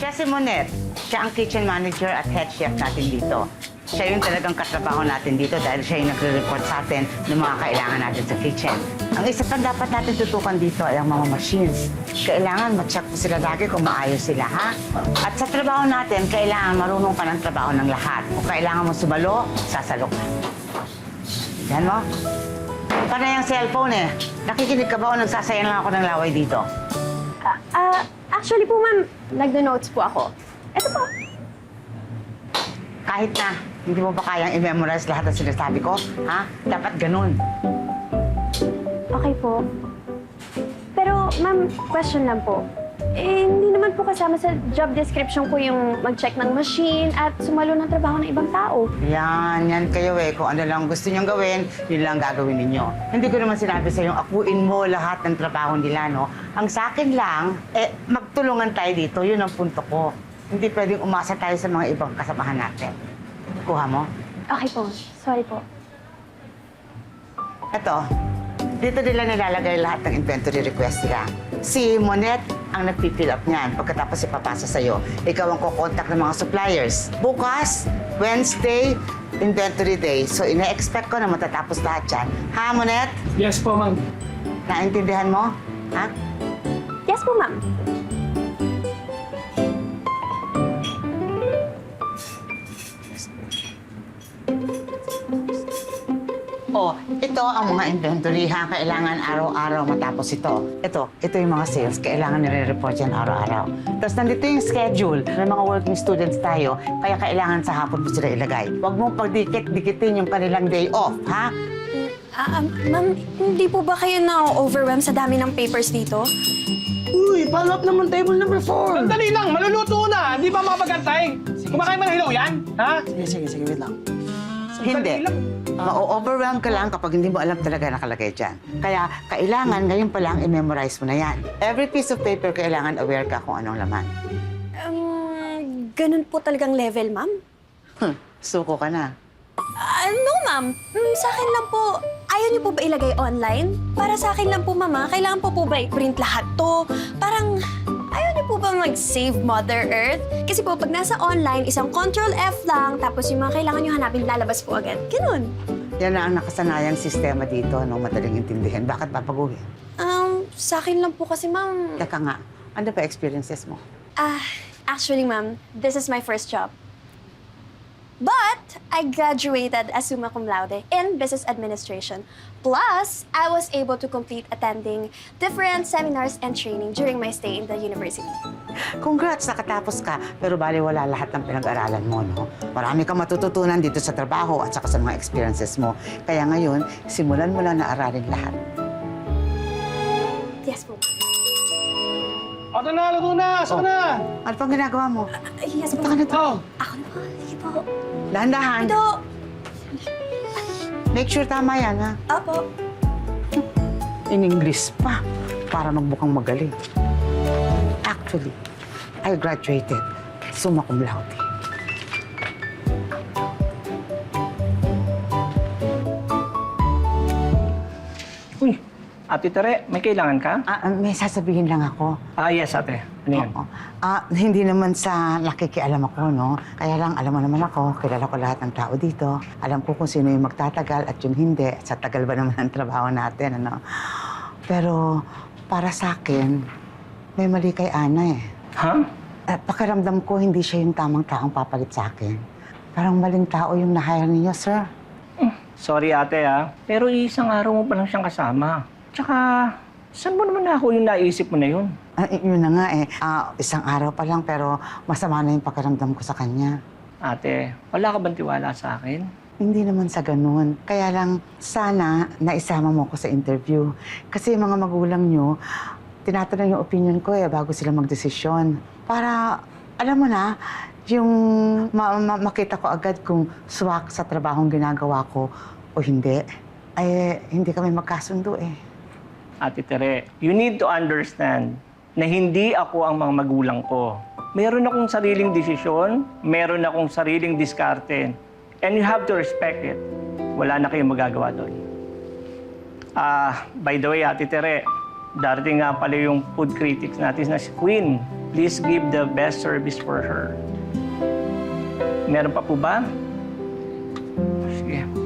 Siya si Monet. Siya ang kitchen manager at head chef natin dito. Siya yung talagang katrabaho natin dito dahil siya yung nagre-report sa atin ng mga kailangan natin sa kitchen. Ang isa pang dapat natin tutukan dito ay ang mga machines. Kailangan ma-check mo sila lagi kung maayos sila, ha? At sa trabaho natin, kailangan marunong ka ng trabaho ng lahat. Kung kailangan mo sumalo, sasalo ka. Yan mo? Paano yung cellphone eh? Nakikinig ka ba o nagsasayang lang ako ng laway dito? Actually po, ma'am, nagdo-notes po ako. Ito po. Kahit na, hindi mo ba kayang i-memorize lahat ng sinasabi ko? Ha? Dapat ganun. Okay po. Pero, ma'am, question lang po. Eh, hindi naman po kasama sa job description ko yung mag-check ng machine at sumalo ng trabaho ng ibang tao. Yan kayo eh. Kung ano lang gusto niyong gawin, yun lang gagawin ninyo. Hindi ko naman sinabi sa'yo, akuin mo lahat ng trabaho nila, no? Ang sa akin lang, magtulungan tayo dito. Yun ang punto ko. Hindi pwedeng umasa tayo sa mga ibang kasamahan natin. Kuha mo? Okay po. Sorry po. Eto, dito nila nilalagay lahat ng inventory request nila. Si Monet ang nagpipill up niyan. Pagkatapos ipapasa sa'yo, ikaw ang kukontak ng mga suppliers. Bukas, Wednesday, inventory day. So, ina-expect ko na matatapos lahat yan. Ha, Monet? Yes po, ma'am. Naintindihan mo? Ha? Yes po, ma'am. Oh, ito ang mga inventory ha. Kailangan araw-araw matapos ito. Ito yung mga sales. Kailangan nire-report yan araw-araw. Tapos nandito yung schedule. May mga working students tayo, kaya kailangan sa hapon mo sila ilagay. Huwag mong pagdikit-dikitin yung kanilang day off, ha? Ma'am, hindi po ba kayo na-overwhelm sa dami ng papers dito? Uy, follow up naman table number 4. Sandali lang, maluluto na. Hindi ba makapagantay? Kumakain man ng hilaw yan? Ha? Sige, wait lang. Hindi. Ma-overwhelm ka lang kapag hindi mo alam talaga nakalagay dyan. Kaya kailangan ngayon pa lang i-memorize mo na yan. Every piece of paper kailangan aware ka kung anong laman. Ganun po talagang level, ma'am? Suko ka na. No, ma'am. Sa akin lang po. Ayaw niyo po ba ilagay online? Para sa akin lang po, mama. Kailangan po ba i-print lahat to? Parang ayaw niyo po ba mag-save Mother Earth? Kasi po, pag nasa online, isang Control-F lang, tapos yung mga kailangan niyo hanapin, lalabas po agad. Ganun. Yan na ang nakasanayang sistema dito, no? Madaling intindihin. Bakit papaguhin? Sa akin lang po kasi, ma'am. Teka nga, ano ba experiences mo? Actually, ma'am, this is my first job. But I graduated as summa cum laude in business administration. Plus, I was able to complete attending different seminars and training during my stay in the university. Congrats, nakatapos ka. Pero baliwala lahat ng pinag-aralan mo, no? Marami kang matututunan dito sa trabaho at saka sa mga experiences mo. Kaya ngayon, simulan mo lang na aralin lahat. Yes po. Ito na, luto na. Saan na? Ano pang ginagawa mo? Yes po. Punta ka na to. Ako na po. Sige po. Dahan-dahan. Ito. Make sure tama yan, ha? Opo. In English pa, para magbukang magaling. Actually, I graduated summa cum laude. Uy, Ate Tere, may kailangan ka? May sasabihin lang ako. Yes, ate. Ano yan? Oo. Hindi naman sa nakikialam ako, no? Kaya lang, alam mo naman ako, kilala ko lahat ng tao dito. Alam ko kung sino yung magtatagal at yung hindi. Sa tagal ba naman ang trabaho natin, ano? Pero para sa akin, may mali kay Ana eh. Ha? Pakiramdam ko, hindi siya yung tamang taong papalit sa akin. Parang maling tao yung na-hire ninyo, sir. Sorry, ate, ha? Pero isang araw mo pa lang siyang kasama. Tsaka, saan mo naman ako yung naisip mo na yun? Yun na nga eh. Isang araw pa lang pero masama na yung pakiramdam ko sa kanya. Ate, wala ka bang tiwala sa akin? Hindi naman sa ganun. Kaya lang, sana naisama mo ko sa interview. Kasi yung mga magulang nyo, tinatanong yung opinion ko eh bago sila magdesisyon. Para, alam mo na, yung makita ko agad kung swak sa trabahong ginagawa ko o hindi. Ay, hindi kami magkasundo eh. Ate Tere, you need to understand na hindi ako ang mga magulang ko. Meron akong sariling desisyon, meron akong sariling diskarte, and you have to respect it. Wala na kayong magagawa doon. By the way, Ate Tere, Darating nga pala yung food critics natin na si Queen. Please give the best service for her. Meron pa po ba? Sige.